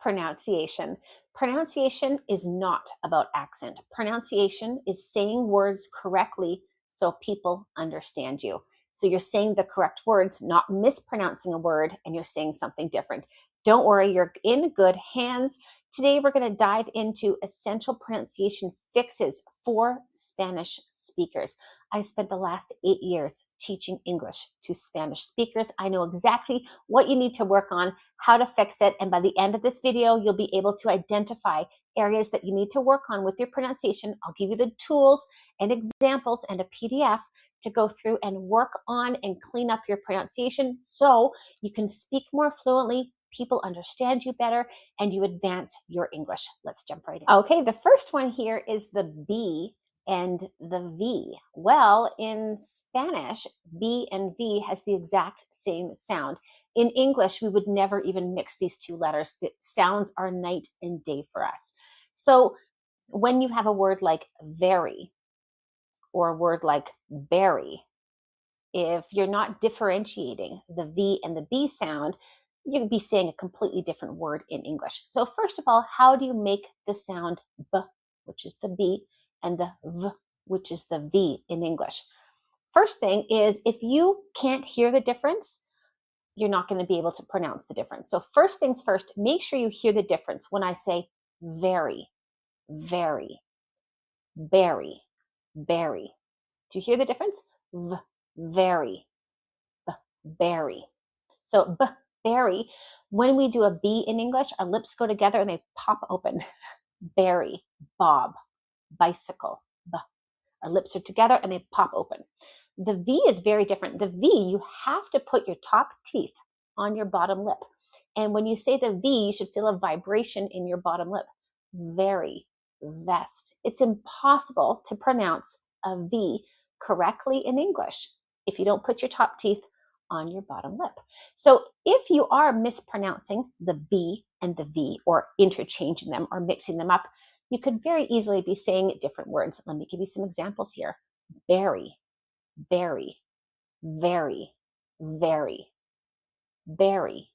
pronunciation. Pronunciation is not about accent. Pronunciation is saying words correctly so people understand you. So you're saying the correct words, not mispronouncing a word, and you're saying something different. Don't worry, you're in good hands. Today, we're going to dive into essential pronunciation fixes for Spanish speakers. I spent the last 8 years teaching English to Spanish speakers. I know exactly what you need to work on, how to fix it, and by the end of this video, you'll be able to identify areas that you need to work on with your pronunciation. I'll give you the tools and examples and a PDF to go through and work on and clean up your pronunciation so you can speak more fluently, people understand you better, and you advance your English. Let's jump right in. Okay, the first one here is the B and the V. Well, in Spanish, B and V has the exact same sound. In English, we would never even mix these two letters. The sounds are night and day for us. So when you have a word like very or a word like berry, if you're not differentiating the V and the B sound, you could be saying a completely different word in English. So first of all, how do you make the sound B, which is the B, and the V, which is the V in English? First thing is, if you can't hear the difference, you're not going to be able to pronounce the difference. So first things first, make sure you hear the difference when I say very, very, berry, berry. Do you hear the difference? V, very, B, berry. So B, berry. When we do a B in English, our lips go together and they pop open. Berry, bob, bicycle, B. Our lips are together and they pop open. The V is very different. The V, you have to put your top teeth on your bottom lip. And when you say the V, you should feel a vibration in your bottom lip. Very, vest. It's impossible to pronounce a V correctly in English if you don't put your top teeth on your bottom lip. So if you are mispronouncing the B and the V or interchanging them or mixing them up, you could very easily be saying different words. Let me give you some examples here. Berry, berry, very, very, berry,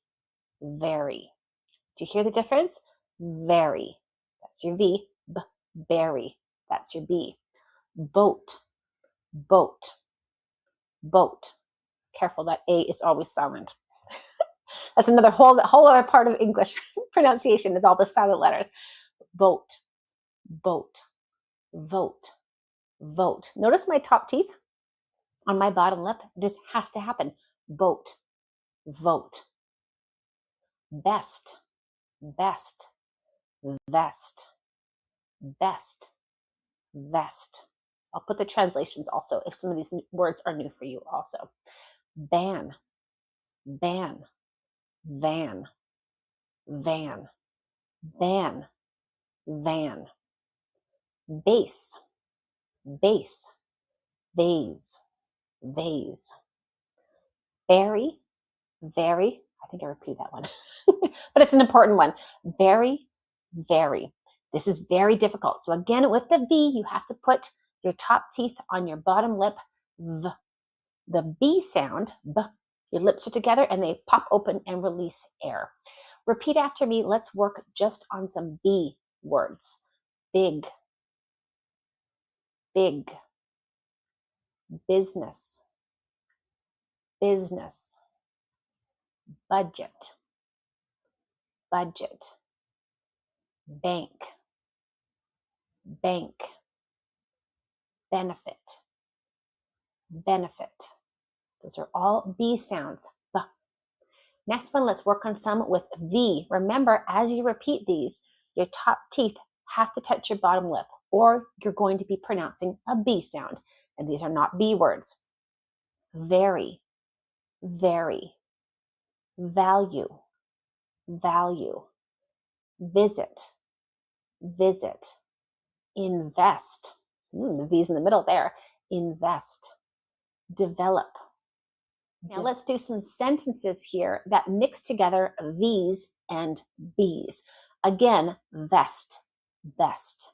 very. Do you hear the difference? Very, that's your V. B, berry, that's your B. Boat, boat, boat. Careful, that A is always silent. That's another whole other part of English pronunciation is all the silent letters. Boat, boat, vote, vote. Notice my top teeth on my bottom lip. This has to happen. Boat, vote. Best, best, vest, best, vest. I'll put the translations also if some of these words are new for you also. Ban, ban, van, van, ban, van. Base, base, vase, vase. Very, very, I think I repeated that one, but it's an important one. Very, very. This is very difficult. So again, with the V, you have to put your top teeth on your bottom lip. V. The B sound, B, your lips are together and they pop open and release air. Repeat after me. Let's work just on some B words. Big, big, business, business, budget, budget, bank, bank, benefit, benefit. Those are all B sounds. B. Next one, let's work on some with V. Remember, as you repeat these, your top teeth have to touch your bottom lip, or you're going to be pronouncing a B sound. And these are not B words. Very, very, value, value, visit, visit, invest. The V's in the middle there. Invest, develop. Now let's do some sentences here that mix together V's and B's. Again, vest, best,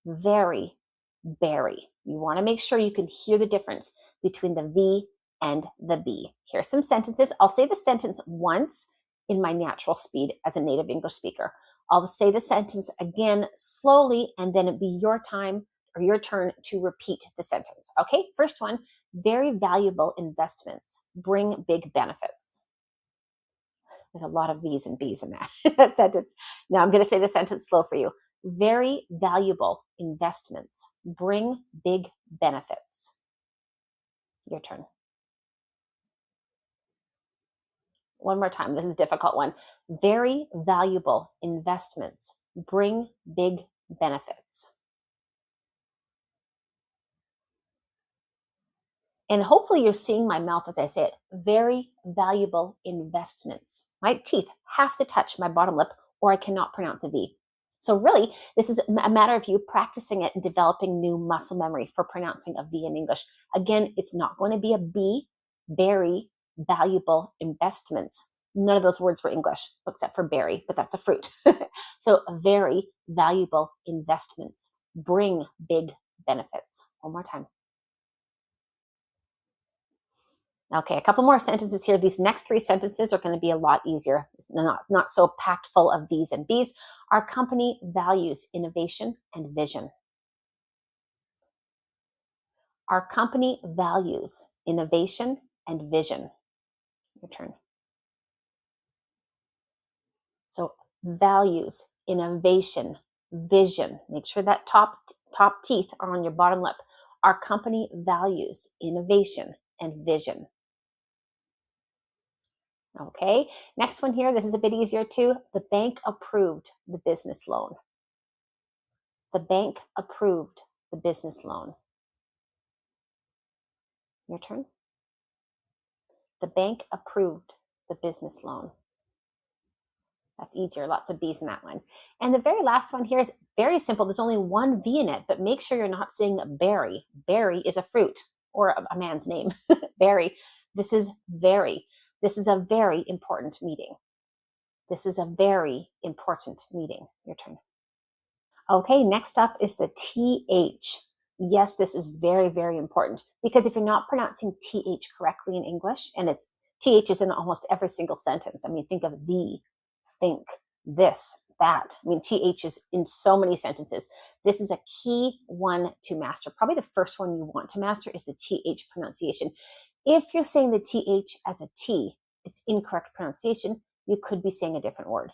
very, berry. You want to make sure you can hear the difference between the V and the B. Here's some sentences. I'll say the sentence once in my natural speed as a native English speaker. I'll say the sentence again slowly, and then it'll be your time or your turn to repeat the sentence. Okay, first one, very valuable investments bring big benefits. There's a lot of V's and B's in that sentence. Now I'm going to say the sentence slow for you. Very valuable investments bring big benefits. Your turn. One more time. This is a difficult one. Very valuable investments bring big benefits. And hopefully you're seeing my mouth as I say it. Very valuable investments. My teeth have to touch my bottom lip or I cannot pronounce a V. So really, this is a matter of you practicing it and developing new muscle memory for pronouncing a V in English. Again, it's not going to be a B. Very valuable investments. None of those words were English except for berry, but that's a fruit. So very valuable investments bring big benefits. One more time. Okay, a couple more sentences here. These next three sentences are going to be a lot easier. It's not so packed full of V's and B's. Our company values innovation and vision. Our company values innovation and vision. Your turn. So values, innovation, vision. Make sure that top teeth are on your bottom lip. Our company values innovation and vision. Okay, next one here, this is a bit easier too. The bank approved the business loan. The bank approved the business loan. Your turn. The bank approved the business loan. That's easier, lots of B's in that one. And the very last one here is very simple. There's only one V in it, but make sure you're not saying berry. Berry is a fruit or a man's name, berry. This is very. This is a very important meeting. This is a very important meeting. Your turn. Okay, next up is the TH. Yes, this is very, very important because if you're not pronouncing TH correctly in English, and it's TH is in almost every single sentence. I mean, think of the, think, this, that. I mean, TH is in so many sentences. This is a key one to master. Probably the first one you want to master is the TH pronunciation. If you're saying the TH as a T, it's incorrect pronunciation. You could be saying a different word.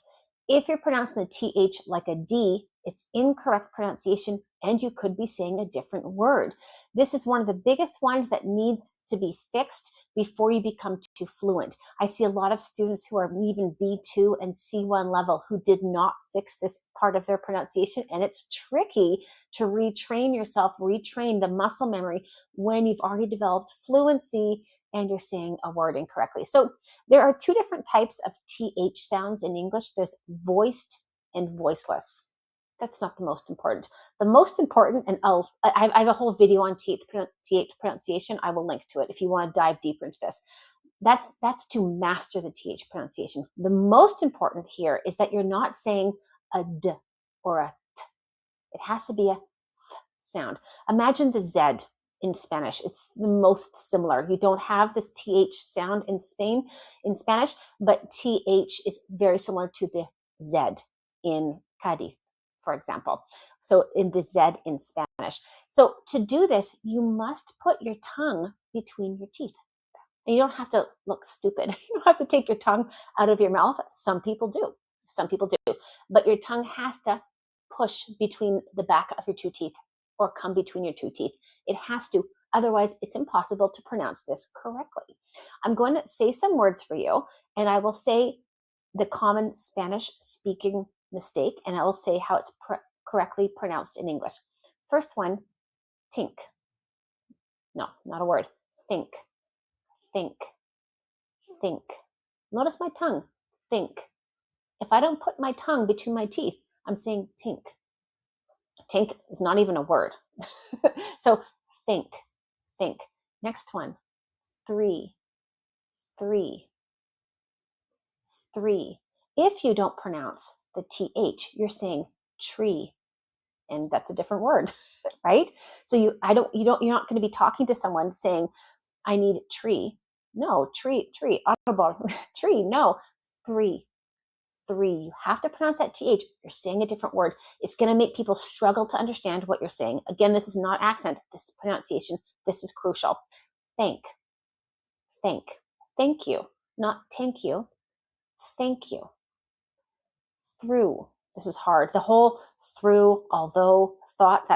If you're pronouncing the TH like a D, it's incorrect pronunciation and you could be saying a different word. This is one of the biggest ones that needs to be fixed before you become too fluent. I see a lot of students who are even B2 and C1 level who did not fix this part of their pronunciation, and it's tricky to retrain yourself, retrain the muscle memory when you've already developed fluency and you're saying a word incorrectly. So there are two different types of TH sounds in English. There's voiced and voiceless. That's not the most important. The most important, and I have a whole video on TH pronunciation. I will link to it if you want to dive deeper into this. That's to master the TH pronunciation. The most important here is that you're not saying a D or a T. It has to be a Th sound. Imagine the Z in Spanish. It's the most similar. You don't have this TH sound in Spanish, but TH is very similar to the Z in Cadiz, for example. So in the Z in Spanish. So to do this, you must put your tongue between your teeth. And you don't have to look stupid. You don't have to take your tongue out of your mouth. Some people do. Some people do. But your tongue has to push between the back of your two teeth or come between your two teeth. It has to. Otherwise, it's impossible to pronounce this correctly. I'm going to say some words for you, and I will say the common Spanish speaking mistake, and I will say how it's correctly pronounced in English. First one, tink. No, not a word. Think, think, think. Notice my tongue. Think. If I don't put my tongue between my teeth, I'm saying tink. Tink is not even a word. So think, think. Next one, three, three, three. If you don't pronounce the TH, you're saying tree, and that's a different word, right? So you're not going to be talking to someone saying, I need tree. No, tree, audible, tree, no, three. three. You have to pronounce that TH. You're saying a different word. It's going to make people struggle to understand what you're saying. Again, this is not accent. This is pronunciation. This is crucial. Thank, thank you, not thank you. Thank you. Through. This is hard. The whole through, although, thought,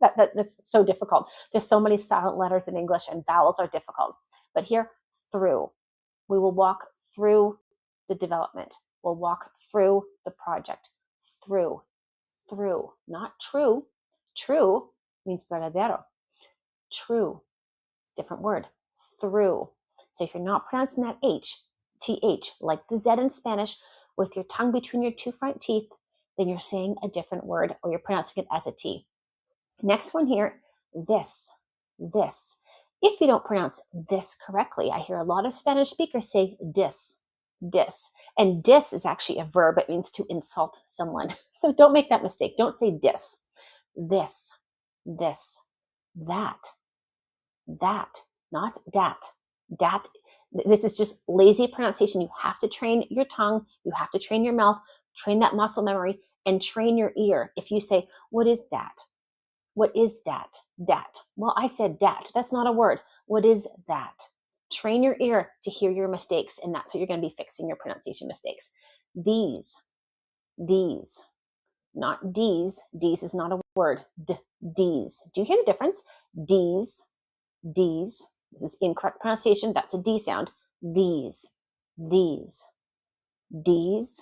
that's so difficult. There's so many silent letters in English and vowels are difficult. But here, through. We will walk through the development. We'll walk through the project. Through. Not true. True means verdadero. True. Different word. Through. So if you're not pronouncing that TH, like the Z in Spanish, with your tongue between your two front teeth, then you're saying a different word or you're pronouncing it as a T. Next one here, this. If you don't pronounce this correctly, I hear a lot of Spanish speakers say dis. And dis is actually a verb. It means to insult someone. So don't make that mistake. Don't say dis. This, that, not dat. Dat. This is just lazy pronunciation. You have to train your tongue. You have to train your mouth, train that muscle memory, and train your ear. If you say, what is that? What is that? Dat. Well, I said dat. That's not a word. What is that? Train your ear to hear your mistakes, and that's what you're going to be fixing your pronunciation mistakes. These, not D's. D's is not a word. D's. Do you hear the difference? D's. This is incorrect pronunciation. That's a D sound. These. D's. These.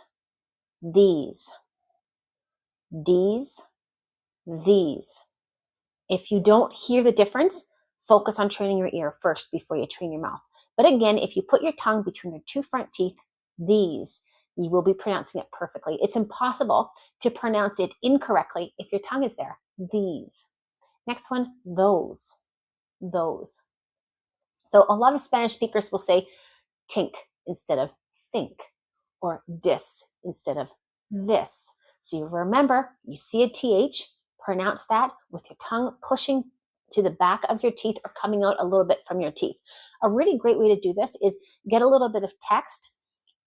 If you don't hear the difference, focus on training your ear first before you train your mouth. But again, if you put your tongue between your two front teeth, these, you will be pronouncing it perfectly. It's impossible to pronounce it incorrectly if your tongue is there. These. Next one, those. So a lot of Spanish speakers will say tink instead of think, or dis instead of this. So you remember, you see a TH, pronounce that with your tongue pushing to the back of your teeth or coming out a little bit from your teeth. A really great way to do this is get a little bit of text,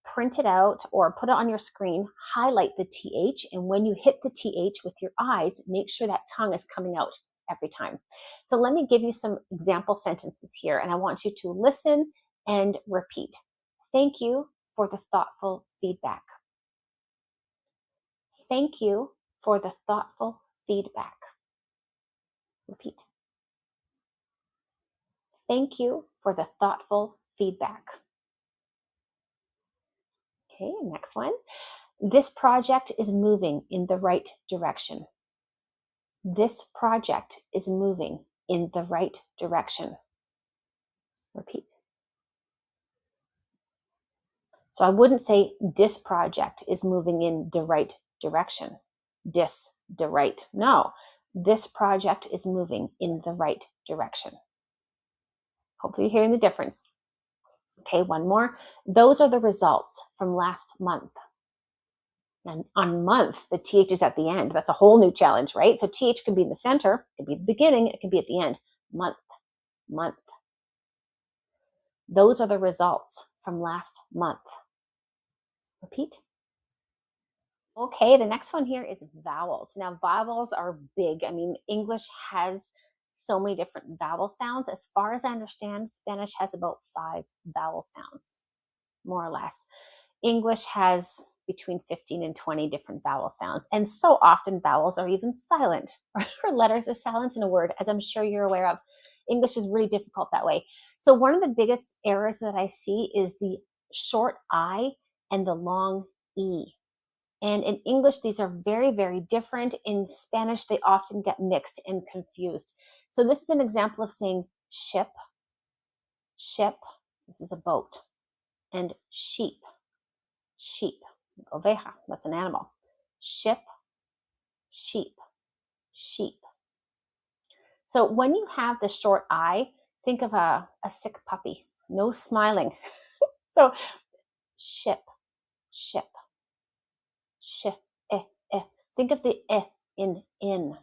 print it out or put it on your screen, highlight the TH, and when you hit the TH with your eyes, make sure that tongue is coming out every time. So let me give you some example sentences here, and I want you to listen and repeat. Thank you for the thoughtful feedback. Thank you for the thoughtful feedback. Repeat. Thank you for the thoughtful feedback. Okay, next one. This project is moving in the right direction. This project is moving in the right direction. Repeat. So I wouldn't say this project is moving in the right direction. The right. No, this project is moving in the right direction. Hopefully you're hearing the difference. Okay, one more. Those are the results from last month. And on month, the TH is at the end. That's a whole new challenge, right? So TH can be in the center, it can be at the beginning, it can be at the end. Month. Those are the results from last month. Repeat. Okay, the next one here is vowels. Now, vowels are big. I mean, English has so many different vowel sounds. As far as I understand, Spanish has about 5 vowel sounds, more or less. English has between 15 and 20 different vowel sounds. And so often vowels are even silent, or letters are silent in a word, as I'm sure you're aware of. English is really difficult that way. So one of the biggest errors that I see is the short I and the long E. And in English, these are very, very different. In Spanish, they often get mixed and confused. So this is an example of saying ship. This is a boat. And sheep. Oveja, that's an animal. Ship, sheep. So when you have the short I, think of a sick puppy. No smiling. So ship. Think of the in.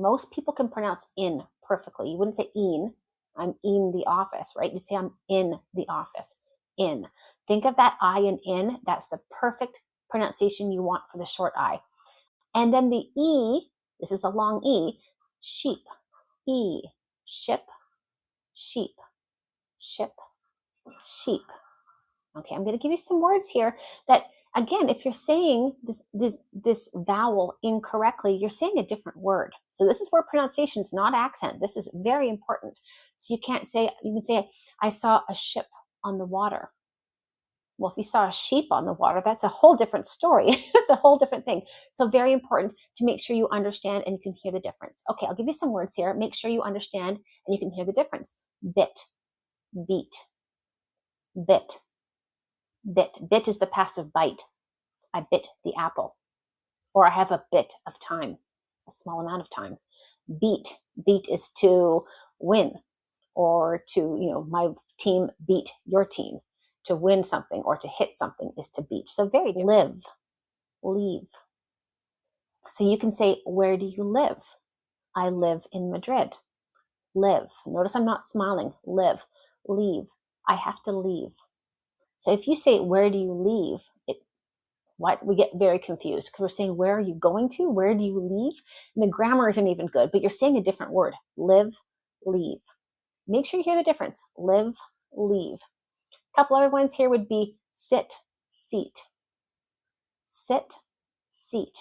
Most people can pronounce in perfectly. You wouldn't say in. I'm in the office, right? You'd say I'm in the office. in. Think of that I and in. That's the perfect pronunciation you want for the short I. And then the E, this is a long E, sheep, E, ship, sheep, ship, sheep. Okay, I'm going to give you some words here that, again, if you're saying this vowel incorrectly, you're saying a different word. So this is where pronunciation is not accent. This is very important. So you can say, I saw a ship on the water. Well, if you saw a sheep on the water, that's a whole different story. That's a whole different thing. So very important to make sure you understand and you can hear the difference. Okay, I'll give you some words here. Make sure you understand and you can hear the difference. Bit, beat, bit, bit. Bit is the past of bite. I bit the apple. Or I have a bit of time, a small amount of time. Beat, beat is to win, or to, my team beat your team. To win something or to hit something is to beat. So very live, leave. So you can say, where do you live? I live in Madrid. Live. Notice I'm not smiling. Live, leave. I have to leave. So if you say, where do you leave? We get very confused because we're saying, where are you going to? Where do you leave? And the grammar isn't even good, but you're saying a different word. Live, leave. Make sure you hear the difference. Live, leave. A couple other ones here would be sit, seat. Sit, seat.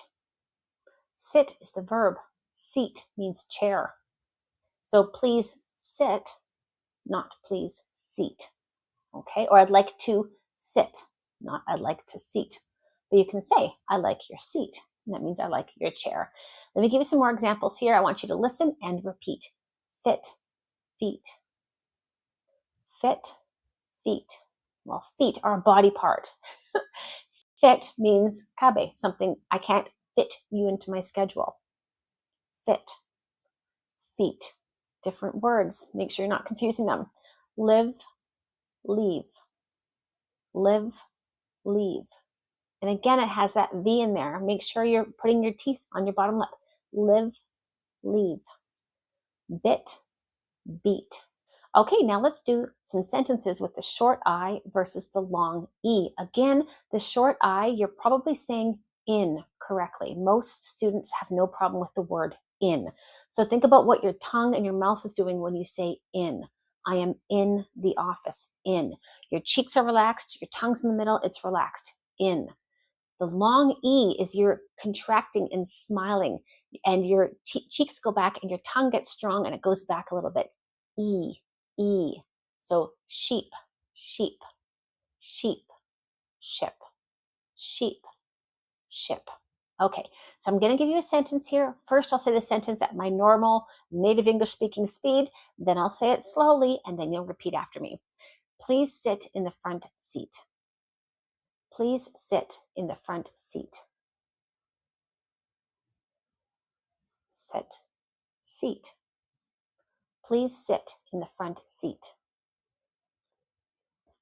Sit is the verb. Seat means chair. So please sit, not please seat. Okay? Or I'd like to sit, not I'd like to seat. But you can say, I like your seat. And that means I like your chair. Let me give you some more examples here. I want you to listen and repeat. Fit, feet. Fit, feet. Well, feet are a body part. Fit means cabe, something I can't fit you into my schedule. Fit, feet. Different words. Make sure you're not confusing them. Live, leave. Live, leave. And again, it has that V in there. Make sure you're putting your teeth on your bottom lip. Live, leave. Bit, beat. Okay, now let's do some sentences with the short I versus the long E. Again, the short I, you're probably saying in correctly. Most students have no problem with the word in. So think about what your tongue and your mouth is doing when you say in. I am in the office. In. Your cheeks are relaxed. Your tongue's in the middle. It's relaxed. In. The long E is you're contracting and smiling, and your cheeks go back and your tongue gets strong and it goes back a little bit. E. E. So sheep, sheep, sheep, ship, sheep, ship. Okay, so I'm going to give you a sentence here. First, I'll say the sentence at my normal native English speaking speed. Then I'll say it slowly, and then you'll repeat after me. Please sit in the front seat. Please sit in the front seat. Sit, seat. Please sit in the front seat.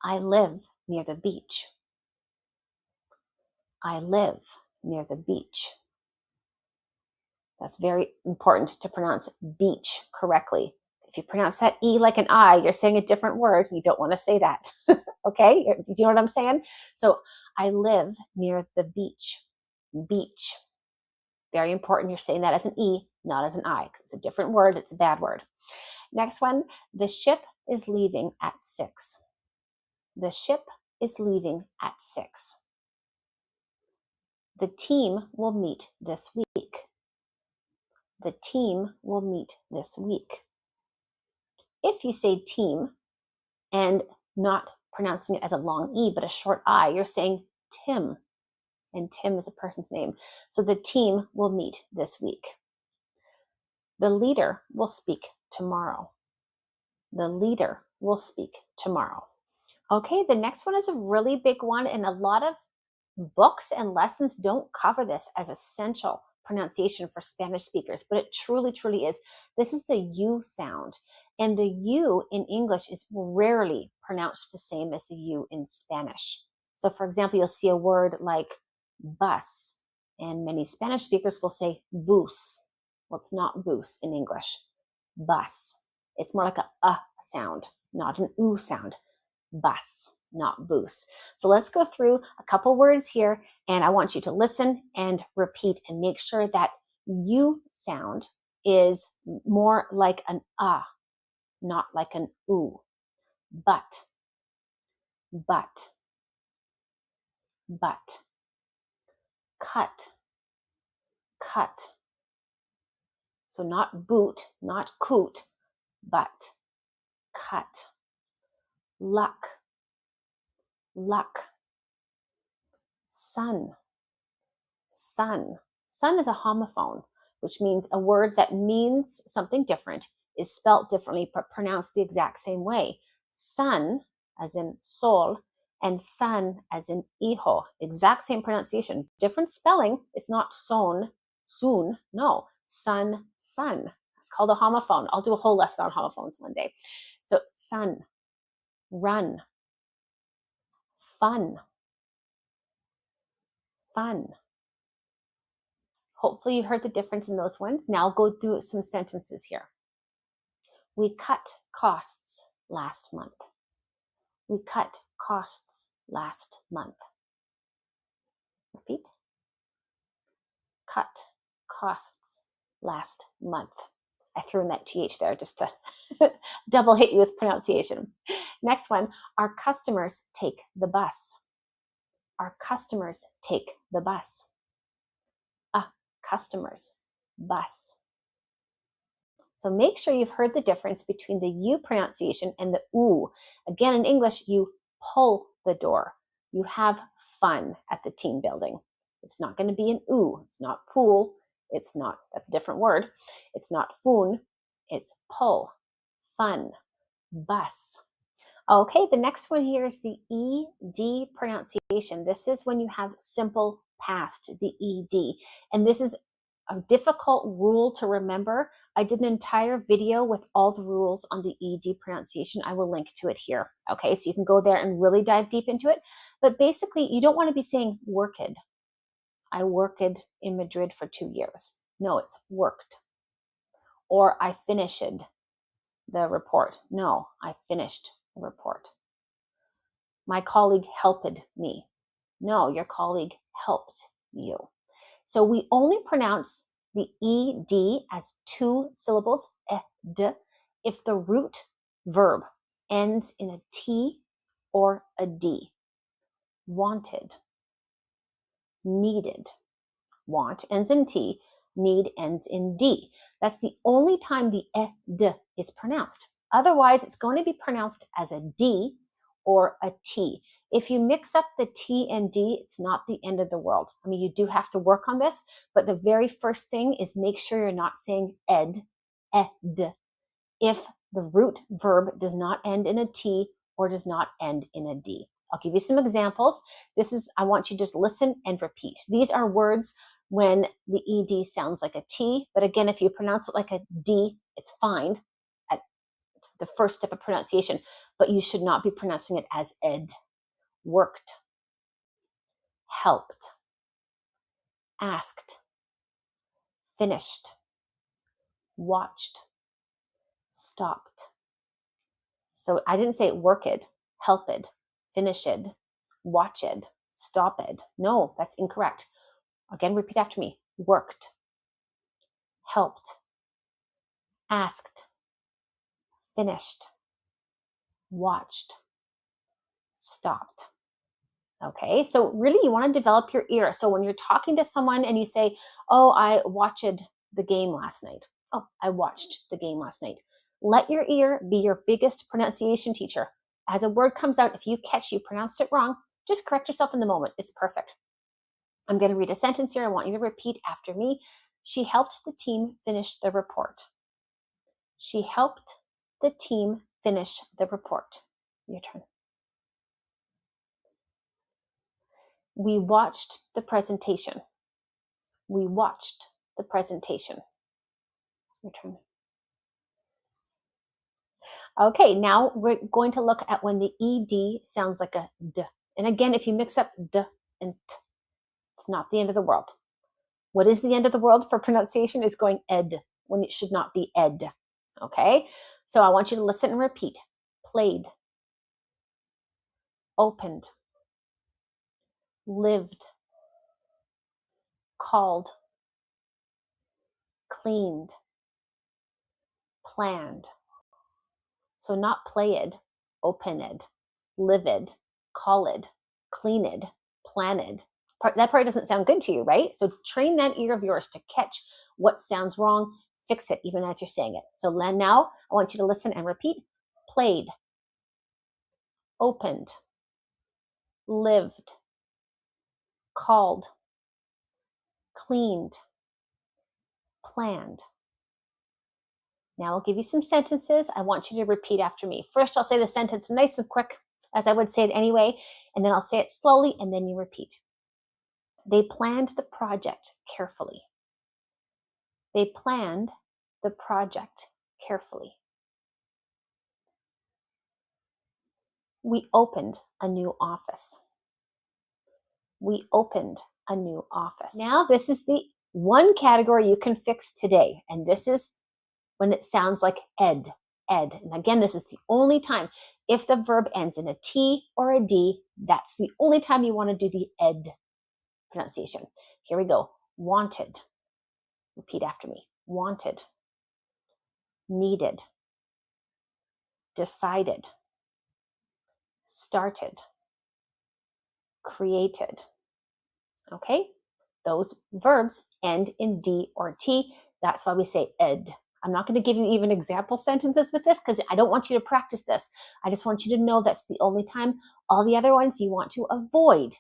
I live near the beach. I live near the beach. That's very important to pronounce beach correctly. If you pronounce that E like an I, you're saying a different word. You don't want to say that. Okay? Do you know what I'm saying? So I live near the beach. Beach. Very important. You're saying that as an E, not as an I, because it's a different word. It's a bad word. Next one. The ship is leaving at 6. The ship is leaving at 6. The team will meet this week. The team will meet this week. If you say team and not pronouncing it as a long E but a short I, you're saying Tim. And Tim is a person's name. So the team will meet this week. The leader will speak tomorrow. The leader will speak tomorrow. Okay, the next one is a really big one, and a lot of books and lessons don't cover this as essential pronunciation for Spanish speakers, but it truly, truly is. This is the U sound, and the U in English is rarely pronounced the same as the U in Spanish. So for example, you'll see a word like bus, and many Spanish speakers will say bus. Well, it's not bus in English. Bus. It's more like a sound, not an oo sound. Bus. not boost. So let's go through a couple words here, and I want you to listen and repeat and make sure that U sound is more like an not like an oo. But, but, but. Cut, cut. So not boot, not coot, but cut. Luck, luck. Sun, sun. Sun is a homophone, which means a word that means something different is spelt differently but pronounced the exact same way. Sun, as in sol, and sun, as in hijo. Exact same pronunciation, different spelling. It's not son, soon. No, sun, sun. It's called a homophone. I'll do a whole lesson on homophones one day. So sun, run, fun, fun. Hopefully you heard the difference in those ones. Now I'll go through some sentences here. We cut costs last month. We cut costs last month. Repeat. Cut costs last month. I threw in that TH there just to double hit you with pronunciation. Next one, our customers take the bus. Our customers take the bus. Customers, bus. So make sure you've heard the difference between the U pronunciation and the oo. Again, in English, you pull the door. You have fun at the team building. It's not going to be an oo. It's not pool. It's not, that's a different word. It's not foon. It's pull, fun, bus. Okay, the next one here is the ED pronunciation. This is when you have simple past, the ED. And this is a difficult rule to remember. I did an entire video with all the rules on the ED pronunciation. I will link to it here. Okay, so you can go there and really dive deep into it. But basically, you don't want to be saying worked. I worked in Madrid for 2 years. No, it's worked. Or I finished the report. No, I finished the report. My colleague helped me. No, your colleague helped you. So we only pronounce the ED as 2 syllables, ed, if the root verb ends in a T or a D. Wanted, needed. Want ends in T, need ends in D. That's the only time the ed is pronounced. Otherwise, it's going to be pronounced as a D or a T. If you mix up the T and D, it's not the end of the world. I mean, you do have to work on this, but the very first thing is make sure you're not saying ed, if the root verb does not end in a T or does not end in a D. I'll give you some examples. I want you to just listen and repeat. These are words when the ED sounds like a T, but again, if you pronounce it like a D, it's fine at the first step of pronunciation, but you should not be pronouncing it as ed. Worked, helped, asked, finished, watched, stopped. So I didn't say worked, helped, finished, watched, stopped. No, that's incorrect. Again, repeat after me. Worked, helped, asked, finished, watched, stopped. Okay, so really you want to develop your ear. So when you're talking to someone and you say, oh, I watched the game last night. Oh, I watched the game last night. Let your ear be your biggest pronunciation teacher. As a word comes out, if you pronounced it wrong, just correct yourself in the moment. It's perfect. I'm going to read a sentence here. I want you to repeat after me. She helped the team finish the report. She helped the team finish the report. Your turn. We watched the presentation. We watched the presentation. Your turn. Okay, now we're going to look at when the ED sounds like a D. And again, if you mix up D and T, it's not the end of the world. What is the end of the world for pronunciation is going ed when it should not be ed. Okay, so I want you to listen and repeat. Played, opened, lived, called, cleaned, planned. So not played, opened, livid, called, cleaned, planned. That probably doesn't sound good to you, right? So train that ear of yours to catch what sounds wrong, fix it even as you're saying it. So now I want you to listen and repeat. Played, opened, lived, called, cleaned, planned. Now I'll give you some sentences. I want you to repeat after me. First, I'll say the sentence nice and quick, as I would say it anyway, and then I'll say it slowly, and then you repeat. They planned the project carefully. They planned the project carefully. We opened a new office. We opened a new office. Now, this is the one category you can fix today, and this is when it sounds like ed. And again, this is the only time. If the verb ends in a T or a D, that's the only time you want to do the ed pronunciation. Here we go. Wanted. Repeat after me. Wanted. Needed. Decided. Started. Created. Okay? Those verbs end in D or T. That's why we say ed. I'm not going to give you even example sentences with this because I don't want you to practice this. I just want you to know that's the only time. All the other ones you want to avoid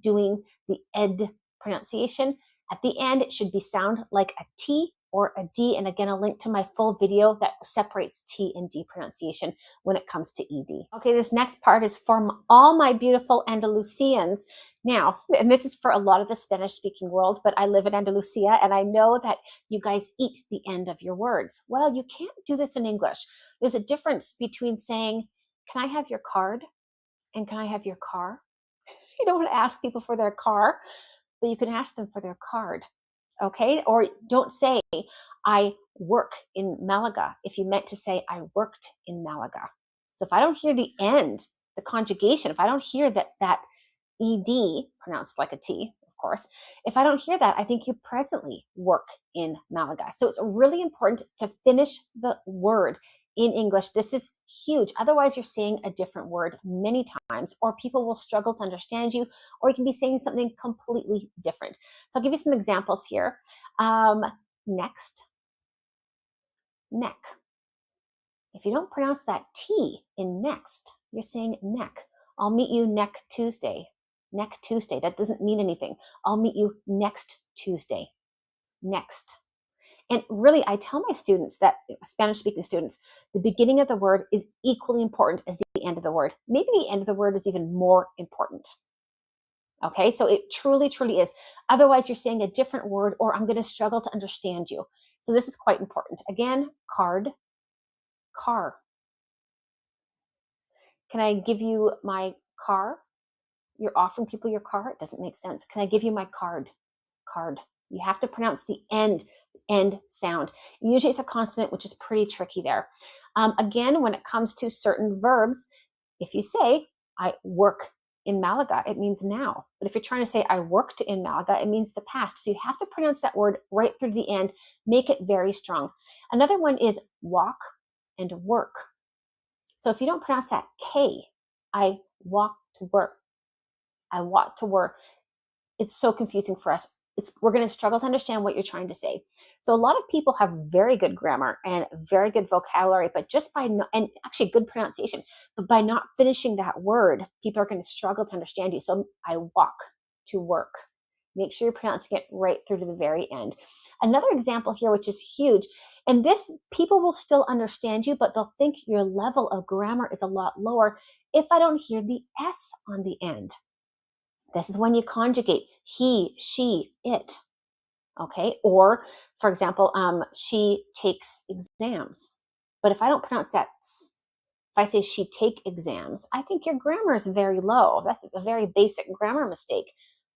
doing the ed pronunciation. At the end, it should be sound like a T or a D. And again, I'll link to my full video that separates T and D pronunciation when it comes to ED. Okay, this next part is for all my beautiful Andalusians. Now, and this is for a lot of the Spanish-speaking world, but I live in Andalusia, and I know that you guys eat the end of your words. Well, you can't do this in English. There's a difference between saying, can I have your card? And can I have your car? You don't want to ask people for their car, but you can ask them for their card, okay? Or don't say, I work in Malaga, if you meant to say, I worked in Malaga. So if I don't hear the end, the conjugation, if I don't hear that ED, pronounced like a T, of course, if I don't hear that, I think you presently work in Malaga. So it's really important to finish the word in English. This is huge. Otherwise, you're saying a different word many times, or people will struggle to understand you, or you can be saying something completely different. So I'll give you some examples here. Next, neck. If you don't pronounce that T in next, you're saying neck. I'll meet you next Tuesday. Next Tuesday. That doesn't mean anything. I'll meet you next Tuesday. Next. And really, I tell my students, that Spanish-speaking students, the beginning of the word is equally important as the end of the word. Maybe the end of the word is even more important. Okay, so it truly, truly is. Otherwise, you're saying a different word, or I'm going to struggle to understand you. So this is quite important. Again, card, car. Can I give you my car? You're offering people your car? It doesn't make sense. Can I give you my card? Card. You have to pronounce the end sound. Usually it's a consonant, which is pretty tricky there. Again, when it comes to certain verbs, if you say, I work in Malaga, it means now. But if you're trying to say, I worked in Malaga, it means the past. So you have to pronounce that word right through the end, make it very strong. Another one is walk and work. So if you don't pronounce that K, I walk to work. I walk to work. It's so confusing for us. We're going to struggle to understand what you're trying to say. So a lot of people have very good grammar and very good vocabulary, but just by and actually good pronunciation, but by not finishing that word, people are going to struggle to understand you. So I walk to work. Make sure you're pronouncing it right through to the very end. Another example here, which is huge, and this, people will still understand you, but they'll think your level of grammar is a lot lower if I don't hear the S on the end. This is when you conjugate he, she, it, okay? Or, for example, she takes exams. But if I don't pronounce that, if I say she take exams, I think your grammar is very low. That's a very basic grammar mistake.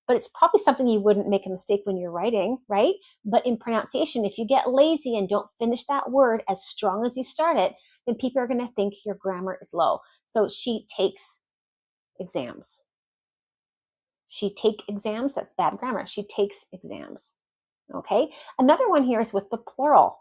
But it's probably something you wouldn't make a mistake when you're writing, right? But in pronunciation, if you get lazy and don't finish that word as strong as you start it, then people are going to think your grammar is low. So she takes exams. She take exams, that's bad grammar. She takes exams. Okay, another one here is with the plural.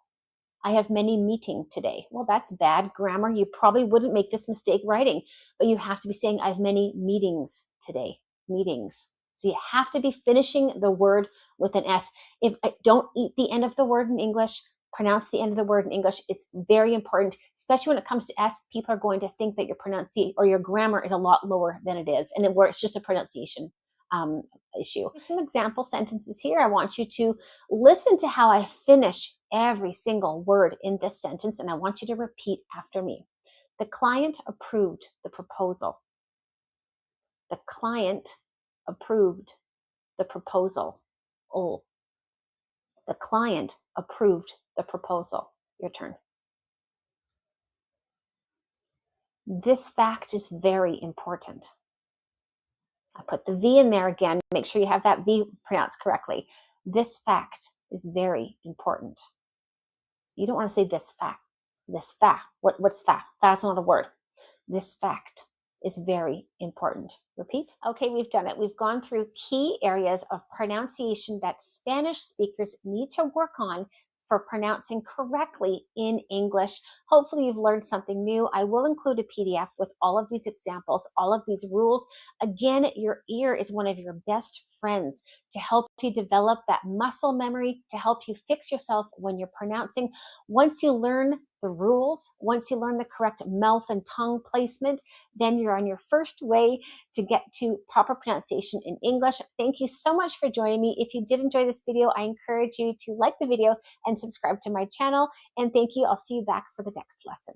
I have many meetings today. Well, that's bad grammar. You probably wouldn't make this mistake writing, but you have to be saying I have many meetings today. Meetings. So you have to be finishing the word with an S. If don't eat the end of the word in English, pronounce the end of the word in English. It's very important, especially when it comes to S. People are going to think that your pronunciation or your grammar is a lot lower than it is, and it's just a pronunciation issue. Some example sentences here. I want you to listen to how I finish every single word in this sentence, and I want you to repeat after me. The client approved the proposal. The client approved the proposal. Oh, the client approved the proposal. Your turn. This fact is very important. I put the V in there again. Make sure you have that V pronounced correctly. This fact is very important. You don't want to say this fact. This fact. What's fact? That's not a word. This fact is very important. Repeat. Okay, we've done it. We've gone through key areas of pronunciation that Spanish speakers need to work on for pronouncing correctly in English. Hopefully you've learned something new. I will include a PDF with all of these examples, all of these rules. Again, your ear is one of your best friends to help you develop that muscle memory, to help you fix yourself when you're pronouncing. Once you learn the rules, once you learn the correct mouth and tongue placement, then you're on your first way to get to proper pronunciation in English. Thank you so much for joining me. If you did enjoy this video, I encourage you to like the video and subscribe to my channel. And thank you. I'll see you back for the next lesson.